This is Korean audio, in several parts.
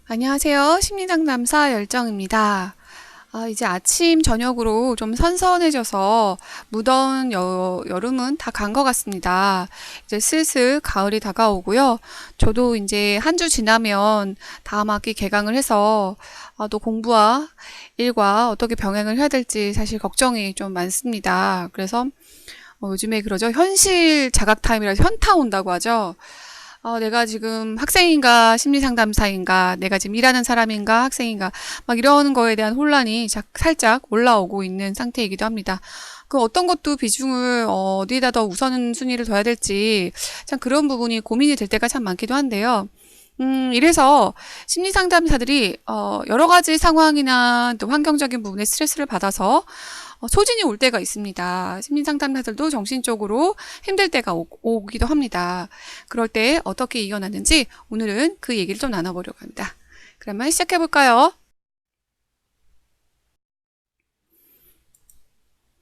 안녕하세요. 심리상담사 열정입니다. 이제 아침, 저녁으로 좀 선선해져서 무더운 여름은 다 간 것 같습니다. 이제 슬슬 가을이 다가오고요. 저도 이제 한 주 지나면 다음 학기 개강을 해서 또 공부와 일과 어떻게 병행을 해야 될지 사실 걱정이 좀 많습니다. 그래서 요즘에 그러죠. 현실 자각 타임이라서 현타 온다고 하죠. 내가 지금 학생인가 심리상담사인가 내가 지금 일하는 사람인가 학생인가 막 이러는 거에 대한 혼란이 살짝 올라오고 있는 상태이기도 합니다. 그 어떤 것도 비중을 어디에다 더 우선순위를 둬야 될지 참 그런 부분이 고민이 될 때가 참 많기도 한데요. 이래서 심리상담사들이 여러 가지 상황이나 또 환경적인 부분에 스트레스를 받아서 소진이 올 때가 있습니다. 심리상담사들도 정신적으로 힘들 때가 오기도 합니다. 그럴 때 어떻게 이겨나는지 오늘은 그 얘기를 좀 나눠보려고 합니다. 그러면 시작해볼까요?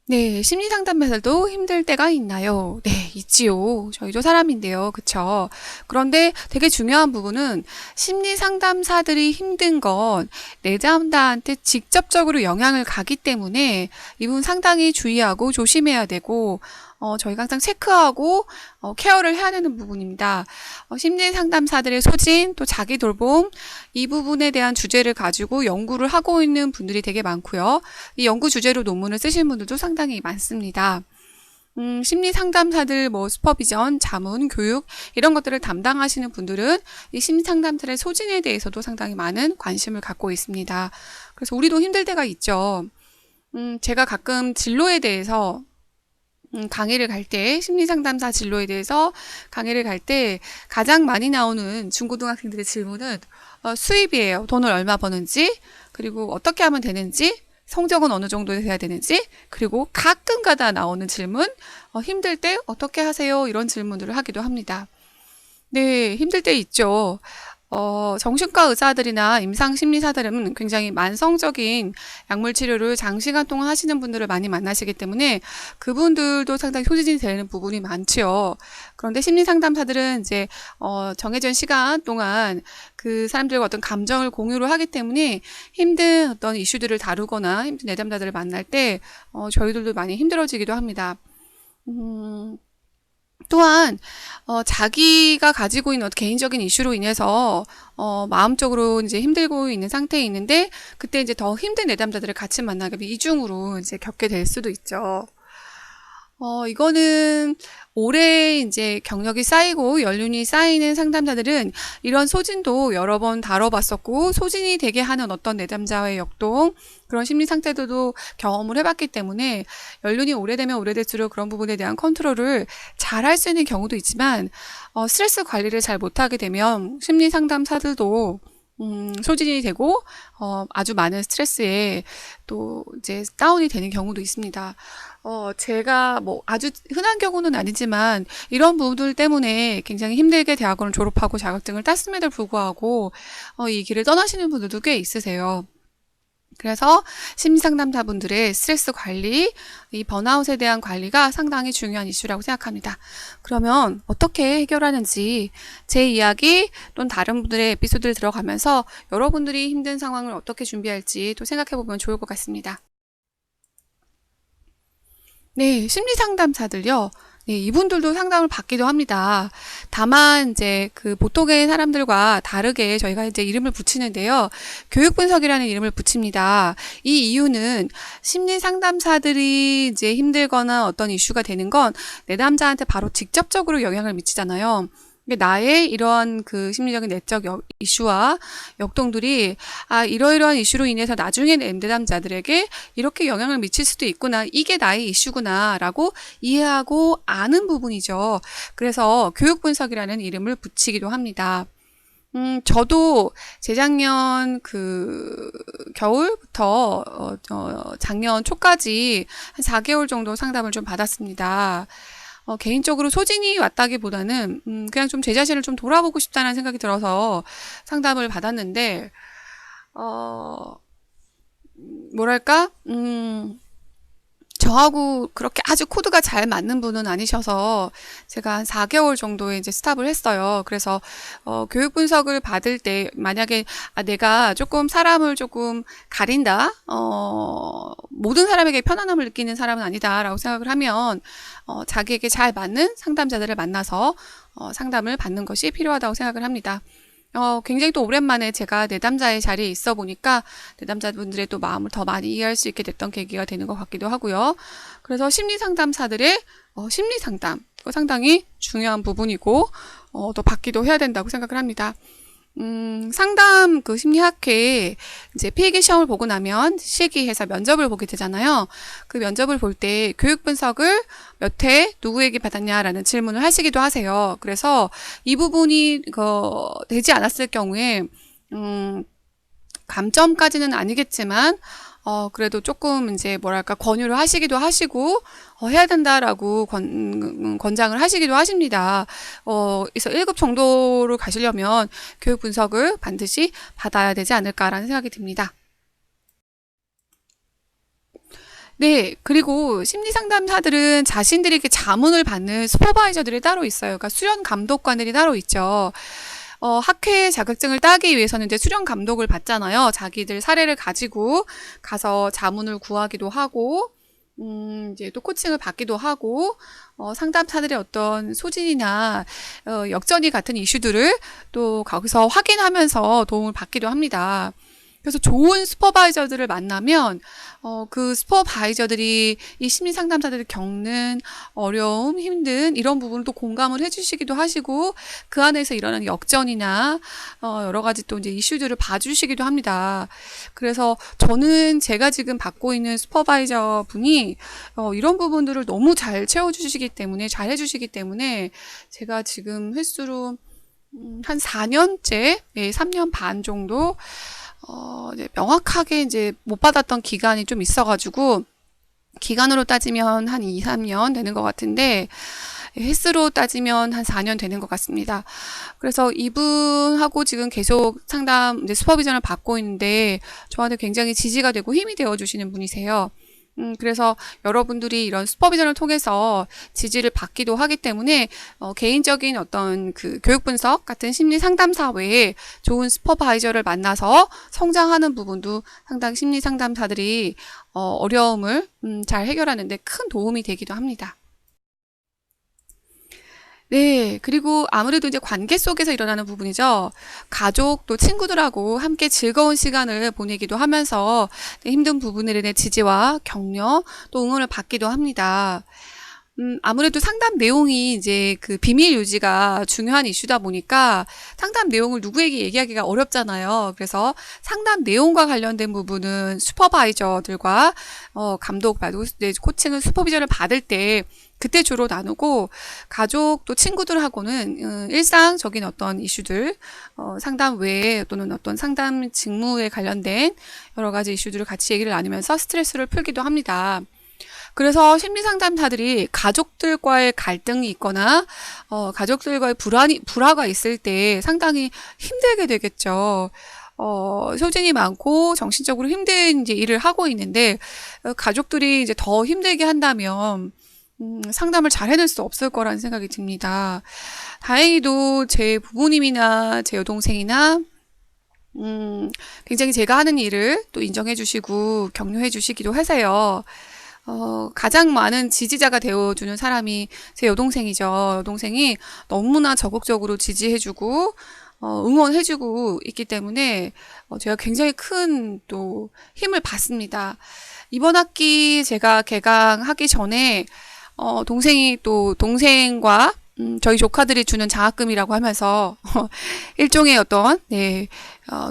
네, 심리상담사들도 힘들 때가 있나요? 네, 있지요. 저희도 사람인데요. 그쵸? 그런데 되게 중요한 부분은 심리상담사들이 힘든 건 내담자한테 직접적으로 영향을 가기 때문에 이 부분 상당히 주의하고 조심해야 되고, 저희가 항상 체크하고, 케어를 해야 되는 부분입니다. 심리상담사들의 소진, 또 자기 돌봄, 이 부분에 대한 주제를 가지고 연구를 하고 있는 분들이 되게 많고요. 이 연구 주제로 논문을 쓰시는 분들도 상당히 많습니다. 심리 상담사들, 슈퍼비전, 자문, 교육, 이런 것들을 담당하시는 분들은 이 심리 상담사의 소진에 대해서도 상당히 많은 관심을 갖고 있습니다. 그래서 우리도 힘들 때가 있죠. 제가 가끔 진로에 대해서 강의를 갈 때, 심리상담사 진로에 대해서 강의를 갈 때 가장 많이 나오는 중고등학생들의 질문은 수입이에요. 돈을 얼마 버는지, 그리고 어떻게 하면 되는지, 성적은 어느 정도 돼야 되는지, 그리고 가끔 가다 나오는 질문, 힘들 때 어떻게 하세요? 이런 질문들을 하기도 합니다. 네, 힘들 때 있죠. 정신과 의사들이나 임상심리사들은 굉장히 만성적인 약물 치료를 장시간 동안 하시는 분들을 많이 만나시기 때문에 그분들도 상당히 소진이 되는 부분이 많지요. 그런데 심리상담사들은 이제, 정해진 시간 동안 그 사람들과 어떤 감정을 공유를 하기 때문에 힘든 어떤 이슈들을 다루거나 힘든 내담자들을 만날 때, 저희들도 많이 힘들어지기도 합니다. 음, 또한 자기가 가지고 있는 개인적인 이슈로 인해서 마음적으로 이제 힘들고 있는 상태에 있는데 그때 이제 더 힘든 내담자들을 같이 만나게 되면 이중으로 이제 겪게 될 수도 있죠. 이거는 오래 이제 경력이 쌓이고 연륜이 쌓이는 상담자들은 이런 소진도 여러 번 다뤄봤었고 소진이 되게 하는 어떤 내담자와의 역동 그런 심리 상태들도 경험을 해봤기 때문에 연륜이 오래되면 오래될수록 그런 부분에 대한 컨트롤을 잘 할 수 있는 경우도 있지만 스트레스 관리를 잘 못하게 되면 심리 상담사들도 소진이 되고 아주 많은 스트레스에 또 이제 다운이 되는 경우도 있습니다. 제가 아주 흔한 경우는 아니지만 이런 부분들 때문에 굉장히 힘들게 대학원을 졸업하고 자격증을 땄음에도 불구하고 이 길을 떠나시는 분들도 꽤 있으세요. 그래서 심리상담사분들의 스트레스 관리, 이 번아웃에 대한 관리가 상당히 중요한 이슈라고 생각합니다. 그러면 어떻게 해결하는지 제 이야기 또는 다른 분들의 에피소드를 들어가면서 여러분들이 힘든 상황을 어떻게 준비할지 또 생각해보면 좋을 것 같습니다. 네, 심리 상담사들요. 네, 이분들도 상담을 받기도 합니다. 다만 이제 그 보통의 사람들과 다르게 저희가 이제 이름을 붙이는데요. 교육 분석이라는 이름을 붙입니다. 이 이유는 심리 상담사들이 이제 힘들거나 어떤 이슈가 되는 건 내담자한테 바로 직접적으로 영향을 미치잖아요. 나의 이러한 그 심리적인 내적 이슈와 역동들이 이러이러한 이슈로 인해서 나중에 내담자들에게 이렇게 영향을 미칠 수도 있구나. 이게 나의 이슈구나라고 이해하고 아는 부분이죠. 그래서 교육 분석이라는 이름을 붙이기도 합니다. 저도 재작년 그 겨울부터 작년 초까지 한 4개월 정도 상담을 좀 받았습니다. 개인적으로 소진이 왔다기보다는 그냥 좀 제 자신을 좀 돌아보고 싶다는 생각이 들어서 상담을 받았는데 뭐랄까 저하고 그렇게 아주 코드가 잘 맞는 분은 아니셔서 제가 한 4개월 정도에 이제 스탑을 했어요. 그래서 교육 분석을 받을 때 만약에 내가 조금 사람을 조금 가린다, 모든 사람에게 편안함을 느끼는 사람은 아니다라고 생각을 하면 자기에게 잘 맞는 상담자들을 만나서 상담을 받는 것이 필요하다고 생각을 합니다. 굉장히 또 오랜만에 제가 내담자의 자리에 있어 보니까 내담자분들의 또 마음을 더 많이 이해할 수 있게 됐던 계기가 되는 것 같기도 하고요. 그래서 심리 상담사들의 심리 상담, 상당히 중요한 부분이고, 또 받기도 해야 된다고 생각을 합니다. 상담 그 심리학회에 이제 필기 시험을 보고 나면 실기해서 면접을 보게 되잖아요. 그 면접을 볼 때 교육 분석을 몇 회 누구에게 받았냐라는 질문을 하시기도 하세요. 그래서 이 부분이 되지 않았을 경우에 감점까지는 아니겠지만 그래도 조금 이제 뭐랄까 권유를 하시기도 하시고 해야 된다라고 권장을 하시기도 하십니다. 그래서 1급 정도로 가시려면 교육 분석을 반드시 받아야 되지 않을까라는 생각이 듭니다. 네, 그리고 심리 상담사들은 자신들이 이렇게 자문을 받는 슈퍼바이저들이 따로 있어요. 그러니까 수련 감독관들이 따로 있죠. 학회 자격증을 따기 위해서는 이제 수련 감독을 받잖아요. 자기들 사례를 가지고 가서 자문을 구하기도 하고, 이제 또 코칭을 받기도 하고, 상담사들의 어떤 소진이나, 역전이 같은 이슈들을 또 거기서 확인하면서 도움을 받기도 합니다. 그래서 좋은 슈퍼바이저들을 만나면 그 슈퍼바이저들이 이 심리 상담사들이 겪는 어려움, 힘든 이런 부분을 또 공감을 해주시기도 하시고 그 안에서 일어나는 역전이나 여러 가지 또 이제 이슈들을 봐주시기도 합니다. 그래서 저는 제가 지금 받고 있는 슈퍼바이저 분이 이런 부분들을 너무 잘 채워주시기 때문에 잘 해주시기 때문에 제가 지금 횟수로 한 4년째, 3년 반 정도 이제 명확하게 이제 못 받았던 기간이 좀 있어가지고, 기간으로 따지면 한 2, 3년 되는 것 같은데, 횟수로 따지면 한 4년 되는 것 같습니다. 그래서 이분하고 지금 계속 상담, 이제 슈퍼비전을 받고 있는데, 저한테 굉장히 지지가 되고 힘이 되어주시는 분이세요. 그래서 여러분들이 이런 슈퍼비전을 통해서 지지를 받기도 하기 때문에 개인적인 어떤 그 교육 분석 같은 심리 상담사 외에 좋은 슈퍼바이저를 만나서 성장하는 부분도 상당히 심리 상담사들이 어려움을 잘 해결하는 데 큰 도움이 되기도 합니다. 네, 그리고 아무래도 이제 관계 속에서 일어나는 부분이죠. 가족 또 친구들하고 함께 즐거운 시간을 보내기도 하면서 힘든 부분에 대한 지지와 격려 또 응원을 받기도 합니다. 아무래도 상담 내용이 이제 그 비밀 유지가 중요한 이슈다 보니까 상담 내용을 누구에게 얘기하기가 어렵잖아요. 그래서 상담 내용과 관련된 부분은 슈퍼바이저들과 감독, 코칭을 슈퍼비전을 받을 때 그때 주로 나누고 가족 또 친구들하고는 일상적인 어떤 이슈들, 상담 외에 또는 어떤 상담 직무에 관련된 여러 가지 이슈들을 같이 얘기를 나누면서 스트레스를 풀기도 합니다. 그래서 심리 상담사들이 가족들과의 갈등이 있거나 가족들과의 불화가 있을 때 상당히 힘들게 되겠죠. 소진이 많고 정신적으로 힘든 이제 일을 하고 있는데 가족들이 이제 더 힘들게 한다면 상담을 잘 해낼 수 없을 거라는 생각이 듭니다. 다행히도 제 부모님이나 제 여동생이나 굉장히 제가 하는 일을 또 인정해 주시고 격려해 주시기도 하세요. 가장 많은 지지자가 되어주는 사람이 제 여동생이죠. 여동생이 너무나 적극적으로 지지해주고, 응원해주고 있기 때문에, 제가 굉장히 큰 또 힘을 받습니다. 이번 학기 제가 개강하기 전에, 동생이 또 동생과 저희 조카들이 주는 장학금이라고 하면서 일종의 어떤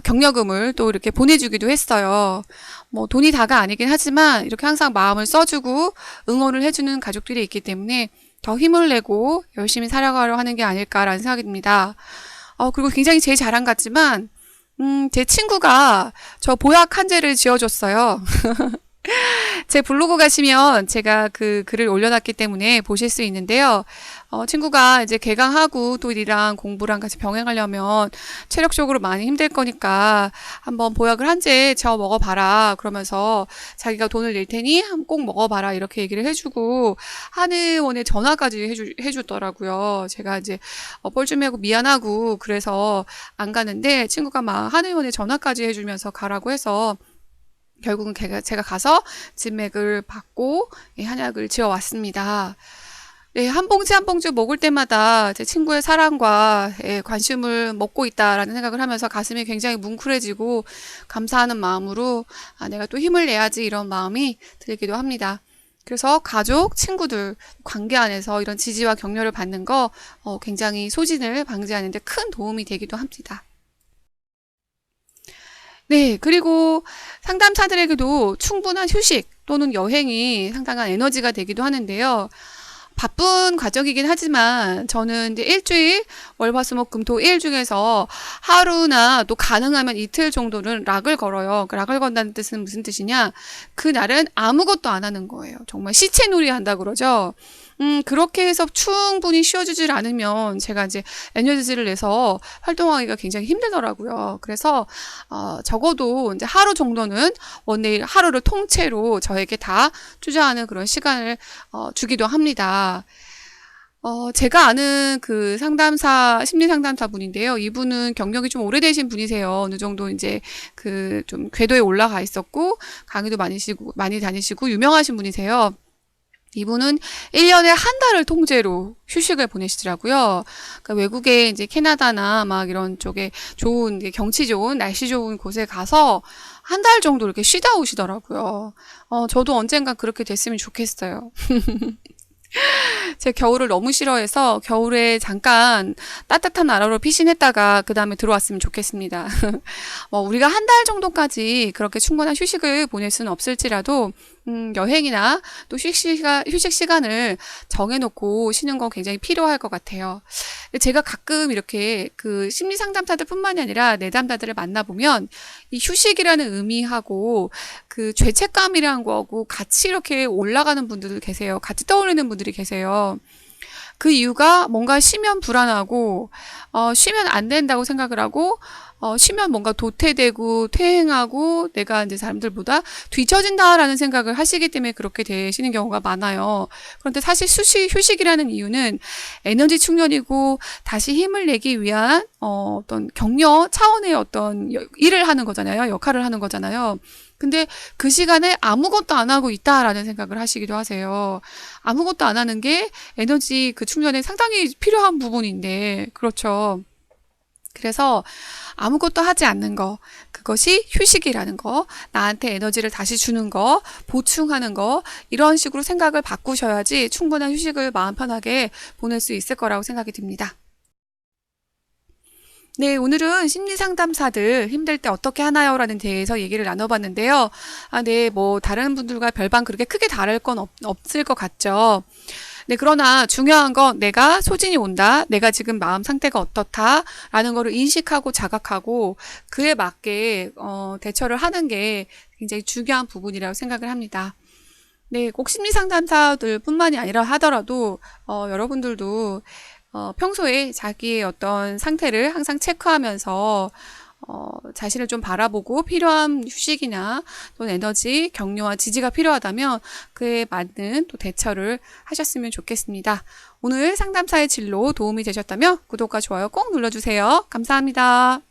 격려금을 또 이렇게 보내주기도 했어요. 뭐 돈이 다가 아니긴 하지만 이렇게 항상 마음을 써주고 응원을 해주는 가족들이 있기 때문에 더 힘을 내고 열심히 살아가려 하는 게 아닐까라는 생각이 듭니다. 그리고 굉장히 제 자랑 같지만 제 친구가 저 보약 한 재를 지어줬어요. 제 블로그 가시면 제가 그 글을 올려놨기 때문에 보실 수 있는데요. 친구가 이제 개강하고 또 일이랑 공부랑 같이 병행하려면 체력적으로 많이 힘들 거니까 한번 보약을 한 재 저어 먹어봐라. 그러면서 자기가 돈을 낼 테니 꼭 먹어봐라. 이렇게 얘기를 해주고 한의원에 전화까지 해주더라고요. 제가 이제 뻘쭘하고 미안하고 그래서 안 가는데 친구가 막 한의원에 전화까지 해주면서 가라고 해서 결국은 제가 가서 진맥을 받고 한약을 지어왔습니다. 네, 한 봉지 한 봉지 먹을 때마다 제 친구의 사랑과 관심을 먹고 있다라는 생각을 하면서 가슴이 굉장히 뭉클해지고 감사하는 마음으로 내가 또 힘을 내야지 이런 마음이 들기도 합니다. 그래서 가족, 친구들, 관계 안에서 이런 지지와 격려를 받는 거 굉장히 소진을 방지하는 데 큰 도움이 되기도 합니다. 네, 그리고 상담사들에게도 충분한 휴식 또는 여행이 상당한 에너지가 되기도 하는데요. 바쁜 과정이긴 하지만 저는 이제 일주일 월화수목금토 일 중에서 하루나 또 가능하면 이틀 정도는 락을 걸어요. 그 락을 건다는 뜻은 무슨 뜻이냐? 그날은 아무것도 안 하는 거예요. 정말 시체놀이 한다 그러죠. 그렇게 해서 충분히 쉬어주질 않으면 제가 이제 에너지를 내서 활동하기가 굉장히 힘들더라고요. 그래서 적어도 이제 하루 정도는 원데이 하루를 통째로 저에게 다 투자하는 그런 시간을 주기도 합니다. 제가 아는 그 심리 상담사 분인데요. 이분은 경력이 좀 오래되신 분이세요. 어느 정도 이제 그 좀 궤도에 올라가 있었고, 강의도 많이 다니시고, 유명하신 분이세요. 이분은 1년에 한 달을 통째로 휴식을 보내시더라고요. 그러니까 외국에 이제 캐나다나 막 이런 쪽에 좋은, 경치 좋은, 날씨 좋은 곳에 가서 한 달 정도 이렇게 쉬다 오시더라고요. 저도 언젠가 그렇게 됐으면 좋겠어요. 제가 겨울을 너무 싫어해서 겨울에 잠깐 따뜻한 나라로 피신했다가 그 다음에 들어왔으면 좋겠습니다. 우리가 한 달 정도까지 그렇게 충분한 휴식을 보낼 수는 없을지라도 여행이나 또 휴식 시간을 정해놓고 쉬는 건 굉장히 필요할 것 같아요. 제가 가끔 이렇게 그 심리 상담사들 뿐만이 아니라 내담자들을 만나보면 이 휴식이라는 의미하고 그 죄책감이라는 거하고 같이 이렇게 올라가는 분들 계세요. 같이 떠올리는 분들이 계세요. 그 이유가 뭔가 쉬면 불안하고, 쉬면 안 된다고 생각을 하고, 쉬면 뭔가 도태되고 퇴행하고 내가 이제 사람들보다 뒤처진다라는 생각을 하시기 때문에 그렇게 되시는 경우가 많아요. 그런데 사실 휴식이라는 이유는 에너지 충전이고 다시 힘을 내기 위한 어떤 격려 차원의 어떤 일을 하는 거잖아요. 역할을 하는 거잖아요. 근데 그 시간에 아무것도 안 하고 있다라는 생각을 하시기도 하세요. 아무것도 안 하는 게 에너지 그 충전에 상당히 필요한 부분인데, 그렇죠. 그래서 아무것도 하지 않는 거, 그것이 휴식이라는 거, 나한테 에너지를 다시 주는 거, 보충하는 거, 이런 식으로 생각을 바꾸셔야지 충분한 휴식을 마음 편하게 보낼 수 있을 거라고 생각이 듭니다. 네, 오늘은 심리 상담사들 힘들 때 어떻게 하나요? 라는 데에서 얘기를 나눠봤는데요. 네, 다른 분들과 별반 그렇게 크게 다를 건 없을 것 같죠. 네, 그러나 중요한 건 내가 소진이 온다, 내가 지금 마음 상태가 어떻다, 라는 거를 인식하고 자각하고 그에 맞게 대처를 하는 게 굉장히 중요한 부분이라고 생각을 합니다. 네, 꼭 심리 상담사들 뿐만이 아니라 하더라도 여러분들도 평소에 자기의 어떤 상태를 항상 체크하면서 자신을 좀 바라보고 필요한 휴식이나 또는 에너지, 격려와 지지가 필요하다면 그에 맞는 또 대처를 하셨으면 좋겠습니다. 오늘 상담사의 진로 도움이 되셨다면 구독과 좋아요 꼭 눌러주세요. 감사합니다.